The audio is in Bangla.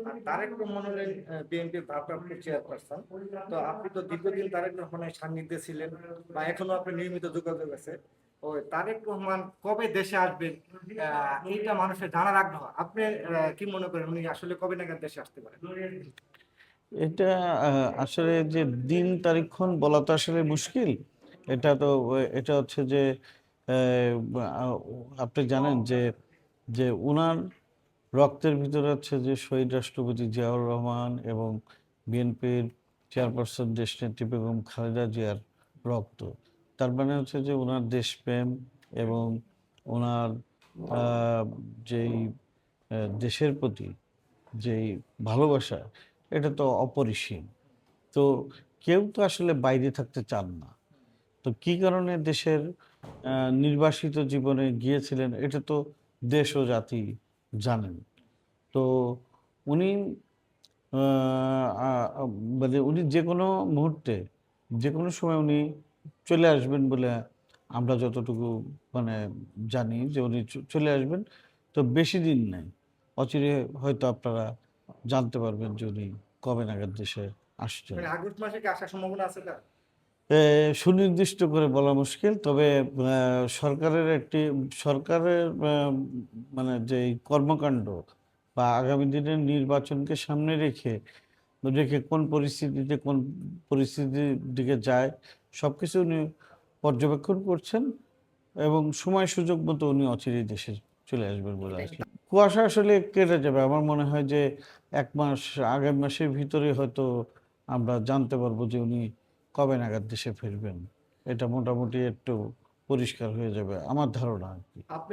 আর তারেক রহমান হলেন বিএনপির ভারপ্রাপ্ত চেয়ারপারসন। তো আপনি তো দীর্ঘদিন তারেক রহমানের সান্নিধ্যে ছিলেন, বা এখনো আপনি নিয়মিত যোগাযোগ আছে। ওই তারেক রহমান কবে দেশে আসবেন, এইটা মানুষের জানার আগ্রহ। আপনি কি মনে করেন উনি আসলে কবে নাগাদ দেশে আসতে পারেন? এটা আসলে যে দিন তারিখক্ষণ বলা তো আসলে মুশকিল। এটা তো এটা হচ্ছে যে আহ, আপনি জানেন যে যে উনার রক্তের ভিতরে হচ্ছে যে শহীদ রাষ্ট্রপতি জিয়াউর রহমান এবং বিএনপির চেয়ারপারসন দেশনেত্রী বেগম খালেদা জিয়ার রক্ত। তার মানে হচ্ছে যে ওনার দেশপ্রেম এবং ওনার যেই দেশের প্রতি যেই ভালোবাসা, এটা তো অপরিসীম। তো কেউ তো আসলে বাইরে থাকতে চান না। তো কি কারণে দেশের নির্বাসিত জীবনে গিয়েছিলেন, এটা তো দেশ ও জাতি জানেন। তো উনি মানে উনি যে কোনো মুহূর্তে যে কোনো সময় উনি চলে আসবেন বলে আমরা যতটুকু মানে জানি যে উনি চলে আসবেন। তো বেশি দিন নেই, অচিরে হয়তো আপনারা জানতে পারবেন যে উনি কবে নাগাদ দেশে আসছেন। মানে আগস্ট মাসে কি আসার সম্ভাবনা আছে না? সুনির্দিষ্ট করে বলা মুশকিল, তবে সরকারের মানে যে কর্মকাণ্ড বা আগামী দিনের নির্বাচনকে সামনে রেখে রেখে কোন পরিস্থিতির দিকে যায় সবকিছু উনি পর্যবেক্ষণ করছেন, এবং সময় সুযোগ মতো উনি অচিরেই দেশে চলে আসবেন বলে আসলে কুয়াশা আসলে কেটে যাবে। আমার মনে হয় যে 1 মাস, আগামী মাসের ভিতরে হয়তো আমরা জানতে পারবো যে উনি কবে নাগাদ দেশে ফিরবেন। এটা মোটামুটি একটু পরিষ্কার হয়ে যাবে আমার ধারণা আর কি। আপনি